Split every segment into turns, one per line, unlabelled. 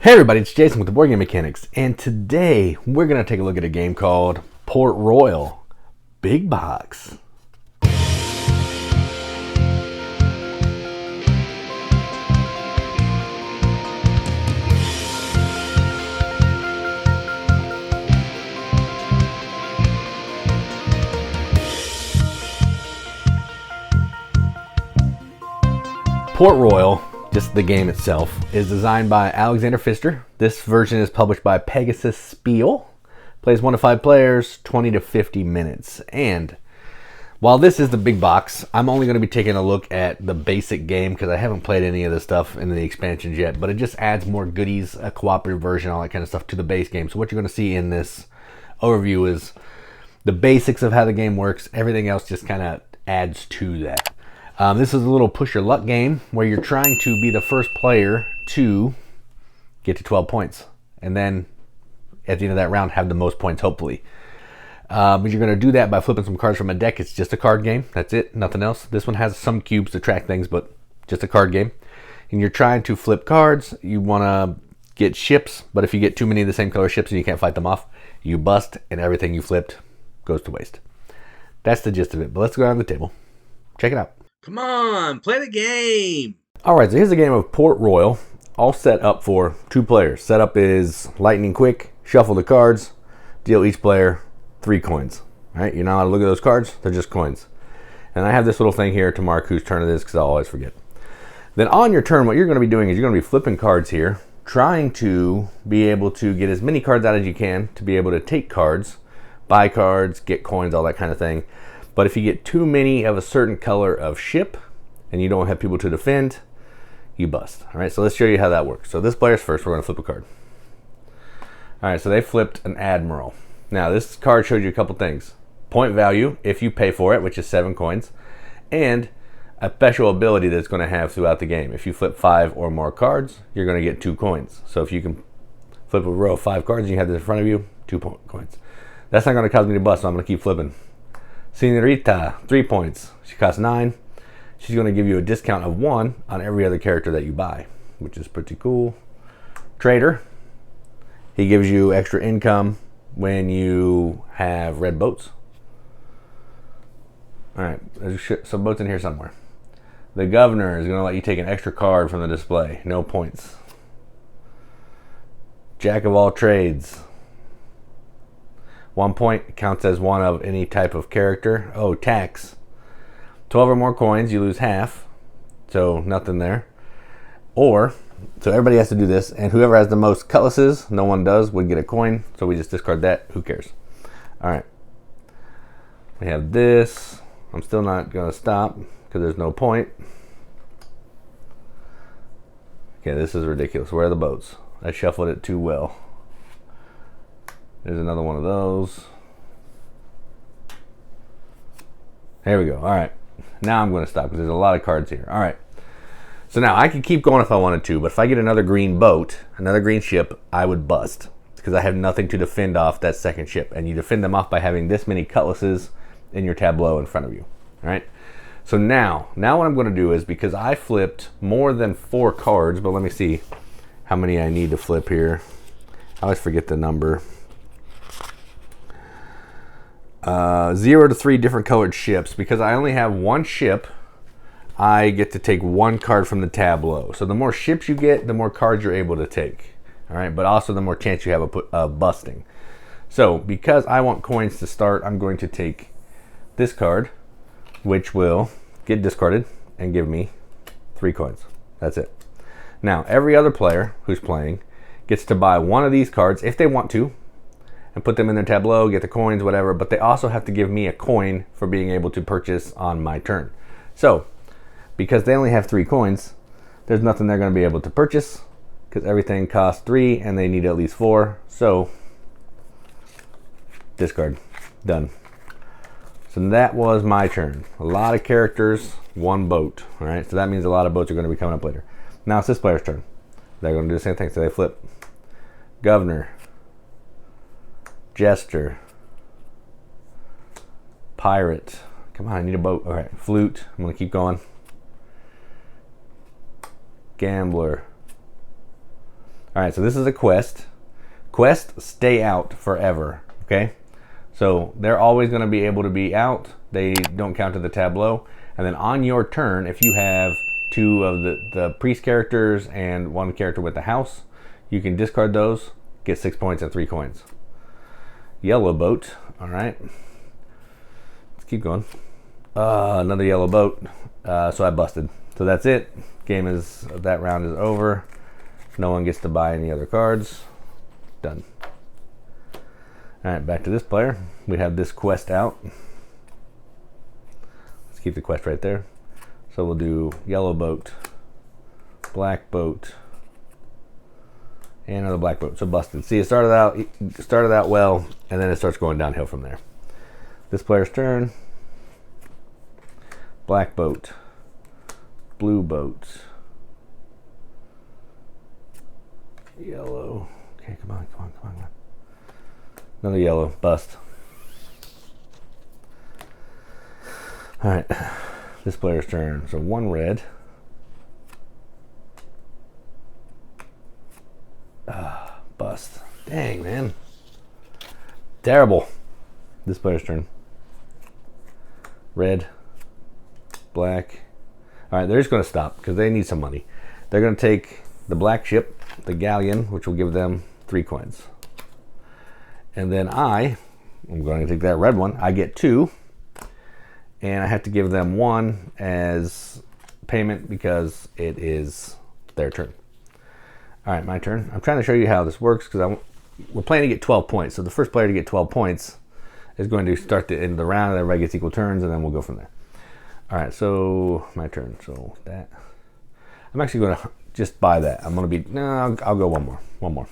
Hey everybody, it's Jason with the Boardgame Mechanics, and today we're going to take a look at a game called Port Royal Big Box. Port Royal, just the game itself, is designed by Alexander Pfister. This version is published by Pegasus Spiel. Plays 1 to 5 players, 20 to 50 minutes. And while this is the big box, I'm only going to be taking a look at the basic game because I haven't played any of this stuff in the expansions yet, but it just adds more goodies, a cooperative version, all that kind of stuff to the base game. So what you're going to see in this overview is the basics of how the game works. Everything else just kind of adds to that. This is a little push your luck game where you're trying to be the first player to get to 12 points. And then at the end of that round, have the most points, hopefully. But you're going to do that by flipping some cards from a deck. It's just a card game. That's it. Nothing else. This one has some cubes to track things, but just a card game. And you're trying to flip cards. You want to get ships, but if you get too many of the same color ships and you can't fight them off, you bust and everything you flipped goes to waste. That's the gist of it. But let's go down to the table. Check it out.
Come on, play the game.
All right, so here's a game of Port Royal, all set up for 2 players. Setup is lightning quick, shuffle the cards, deal each player 3 coins. All right, you're not allowed to look at those cards, they're just coins. And I have this little thing here to mark whose turn it is because I'll always forget. Then on your turn, what you're going to be doing is you're going to be flipping cards here, trying to be able to get as many cards out as you can to be able to take cards, buy cards, get coins, all that kind of thing. But if you get too many of a certain color of ship and you don't have people to defend, you bust. All right, so let's show you how that works. So this player's first, we're going to flip a card. All right, so they flipped an Admiral. Now this card shows you a couple things. Point value, if you pay for it, which is 7 coins, and a special ability that's going to have throughout the game. If you flip 5 or more cards, you're going to get 2 coins. So if you can flip a row of 5 cards and you have this in front of you, 2 coins. That's not going to cause me to bust, so I'm going to keep flipping. Senorita, 3 points. She costs 9. She's going to give you a discount of 1 on every other character that you buy, which is pretty cool. Trader, he gives you extra income when you have red boats. All right, there's some boats in here somewhere. The Governor is going to let you take an extra card from the display. No points. Jack of all trades. 1 point counts as 1 of any type of character. Oh, tax. 12 or more coins, you lose half. So nothing there. Or, so everybody has to do this, and whoever has the most cutlasses, no one does, would get a coin. So we just discard that. Who cares? All right. We have this. I'm still not going to stop because there's no point. Okay, this is ridiculous. Where are the boats? I shuffled it too well. There's another one of those. There we go. All right. Now I'm going to stop because there's a lot of cards here. All right. So now I could keep going if I wanted to, but if I get another green boat, another green ship, I would bust because I have nothing to defend off that second ship. And you defend them off by having this many cutlasses in your tableau in front of you. All right. So now what I'm going to do is, because I flipped more than 4 cards, but let me see how many I need to flip here. I always forget the number. 0 to 3 different colored ships. Because I only have 1 ship, I get to take 1 card from the tableau. So the more ships you get, the more cards you're able to take. All right, but also the more chance you have of busting. So because I want coins to start, I'm going to take this card, which will get discarded and give me 3 coins. That's it. Now every other player who's playing gets to buy 1 of these cards if they want to, and put them in their tableau, get the coins, whatever, but they also have to give me a coin for being able to purchase on my turn. So, because they only have 3 coins, there's nothing they're going to be able to purchase, because everything costs 3 and they need at least 4, so discard. Done. So that was my turn. A lot of characters, 1 boat. All right, so that means a lot of boats are going to be coming up later. Now it's this player's turn. They're going to do the same thing, so they flip. Governor. Jester. Pirate. Come on, I need a boat. All right, flute. I'm going to keep going. Gambler. All right, so this is a quest. Quests stay out forever, okay? So they're always going to be able to be out. They don't count to the tableau. And then on your turn, if you have two of the priest characters and one character with the house, you can discard those, get 6 points and 3 coins. Yellow boat, all right. Let's keep going. Another yellow boat. So I busted. So that's it. That round is over. No one gets to buy any other cards. Done. All right, back to this player. We have this quest out. Let's keep the quest right there. So we'll do yellow boat, black boat, and another black boat. So busted. See, it started out well, and then it starts going downhill from there. This player's turn. Black boat, blue boat, yellow. Okay, come on. Another yellow, bust. All right, this player's turn. So one red. Bust. Dang, man. Terrible. This player's turn. Red, black. All right, they're just going to stop because they need some money. They're going to take the black ship, the galleon, which will give them 3 coins. And then I'm going to take that red one. I get 2. And I have to give them 1 as payment because it is their turn. All right, my turn. I'm trying to show you how this works because we're playing to get 12 points. So the first player to get 12 points is going to start the end of the round. Everybody gets equal turns, and then we'll go from there. All right, so my turn. So that I'm actually going to just buy that. I'm going to be no. I'll go one more.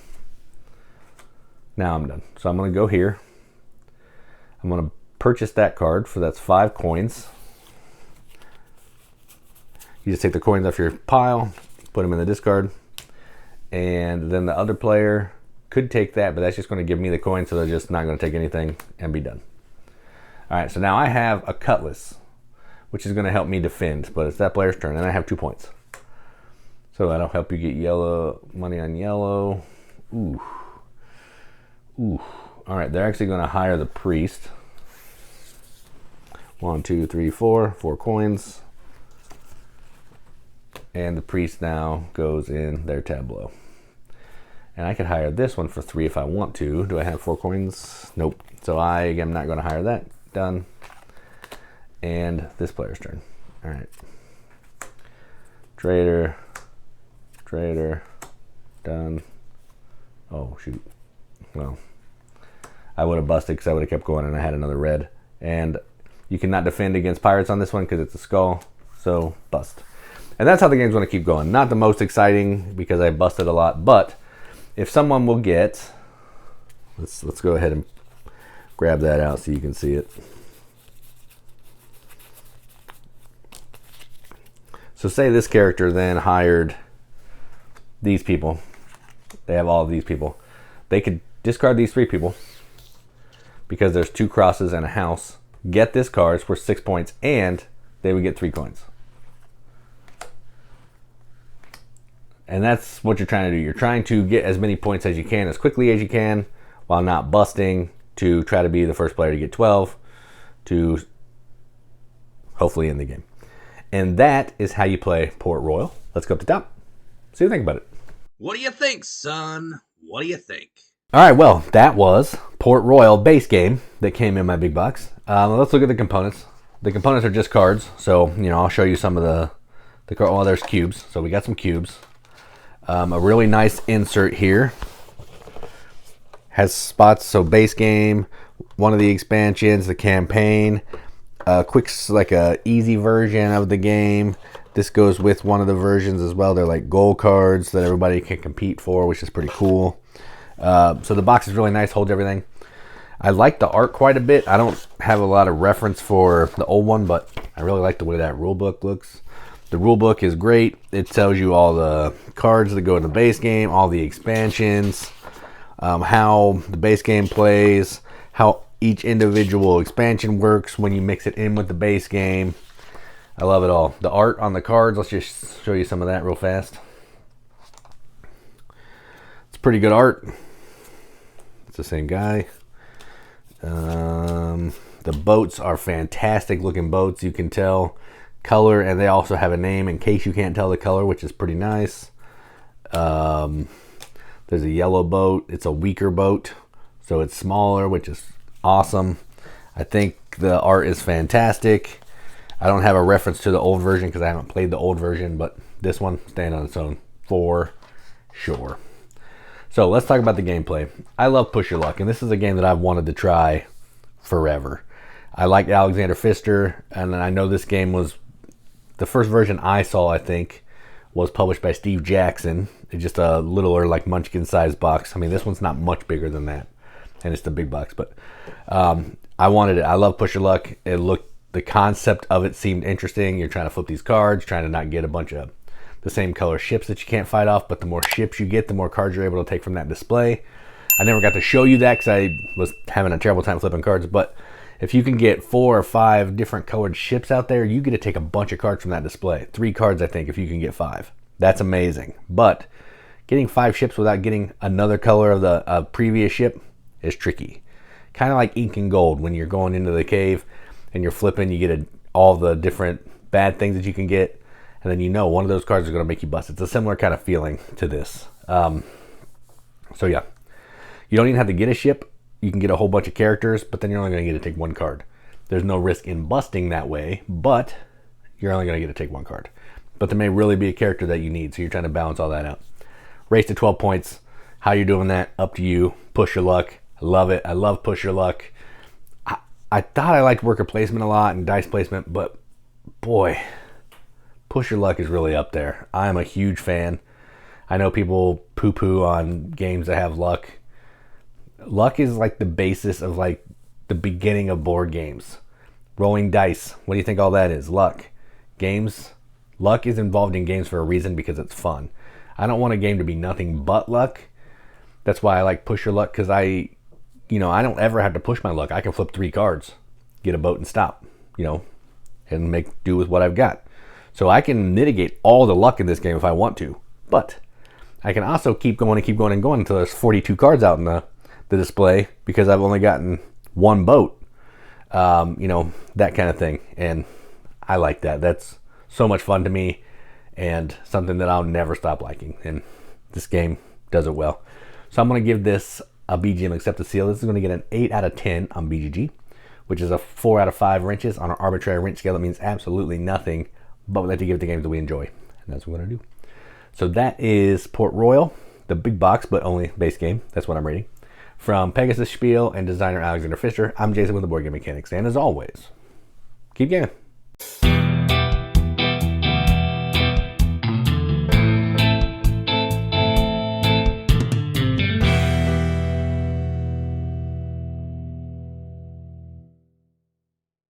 Now I'm done. So I'm going to go here. I'm going to purchase that card that's 5 coins. You just take the coins off your pile, put them in the discard, and then the other player could take that, but that's just going to give me the coin, so they're just not going to take anything and be done. All right, so now I have a cutlass, which is going to help me defend, but it's that player's turn, and I have 2 points. So that'll help you get yellow money on yellow. Ooh. All right, they're actually going to hire the priest. 1, 2, 3, 4 coins. And the priest now goes in their tableau. And I could hire this one for 3 if I want to. Do I have 4 coins? Nope. So I am not going to hire that. Done. And this player's turn. All right. Trader. Done. Oh, shoot. Well, I would have busted because I would have kept going and I had another red. And you cannot defend against pirates on this one because it's a skull. So, bust. And that's how the game's going to keep going. Not the most exciting because I busted a lot, but if someone will get, let's go ahead and grab that out so you can see it. So say this character then hired these people. They have all of these people. They could discard these 3 people because there's 2 crosses and a house. Get this card for 6 points and they would get 3 coins. And that's what you're trying to do. You're trying to get as many points as you can, as quickly as you can, while not busting, to try to be the first player to get 12, to hopefully end the game. And that is how you play Port Royal. Let's go up to top. See what you think about it.
What do you think, son? What do you think?
All right, well, that was Port Royal base game that came in my big box. Let's look at the components. The components are just cards, so I'll show you some of the card. Oh, there's cubes. So we got some cubes. A really nice insert here. Has spots, so base game, one of the expansions, the campaign, like a easy version of the game. This goes with one of the versions as well. They're like gold cards that everybody can compete for, which is pretty cool. So the box is really nice, holds everything. I like the art quite a bit. I don't have a lot of reference for the old one, but I really like the way that rule book looks. The rule book is great. It tells you all the cards that go in the base game, all the expansions, how the base game plays, how each individual expansion works when you mix it in with the base game. I love it all. The art on the cards, let's just show you some of that real fast. pretty good art. It's the same guy. The boats are fantastic looking boats. You can tell color, and they also have a name in case you can't tell the color, which is pretty nice. There's a yellow boat. It's a weaker boat, so it's smaller, which is awesome. I think the art is fantastic. I don't have a reference to the old version because I haven't played the old version, but this one stands on its own for sure. So let's talk about the gameplay. I love Push Your Luck, and this is a game that I've wanted to try forever. I like Alexander Pfister, and I know this game was the first version I saw, I think, was published by Steve Jackson. It's just a littler, like Munchkin sized box. I mean, this one's not much bigger than that, and it's the big box, but I wanted it. I love Push Your Luck. The concept of it seemed interesting. You're trying to flip these cards, trying to not get a bunch of the same color ships that you can't fight off, but the more ships you get, the more cards you're able to take from that display. I never got to show you that because I was having a terrible time flipping cards, but if you can get 4 or 5 different colored ships out there, you get to take a bunch of cards from that display. 3 cards, I think, if you can get 5. That's amazing. But getting 5 ships without getting another color of the previous ship is tricky. Kind of like ink and gold. When you're going into the cave and you're flipping, you get all the different bad things that you can get, and then you know one of those cards is going to make you bust. It's a similar kind of feeling to this. So yeah, you don't even have to get a ship. You can get a whole bunch of characters, but then you're only going to get to take 1 card. There's no risk in busting that way, but you're only going to get to take 1 card. But there may really be a character that you need, so you're trying to balance all that out. Race to 12 points. How you're doing that, up to you. Push Your Luck. I love it. I love Push Your Luck. I thought I liked worker placement a lot and dice placement, but boy, Push Your Luck is really up there. I'm a huge fan. I know people poo-poo on games that have luck. Luck is like the basis of like the beginning of board games. Rolling dice. What do you think all that is? Luck. Games. Luck is involved in games for a reason, because it's fun. I don't want a game to be nothing but luck. That's why I like Push Your Luck, because I don't ever have to push my luck. I can flip 3 cards, get a boat and stop, and make do with what I've got. So I can mitigate all the luck in this game if I want to. But I can also keep going until there's 42 cards out in the display, because I've only gotten 1 boat. That kind of thing. And I like that. That's so much fun to me, and something that I'll never stop liking. And this game does it well. So I'm going to give this a BGM Accept the Seal. This is going to get an 8 out of 10 on BGG, which is a 4 out of 5 wrenches. On an arbitrary wrench scale, that means absolutely nothing, but we like to give it the games that we enjoy, and that's what we're going to do. So that is Port Royal, the big box, but only base game. That's what I'm rating. From Pegasus Spiel and designer Alexander Pfister, I'm Jason with the Board Game Mechanics, and as always, keep gaming.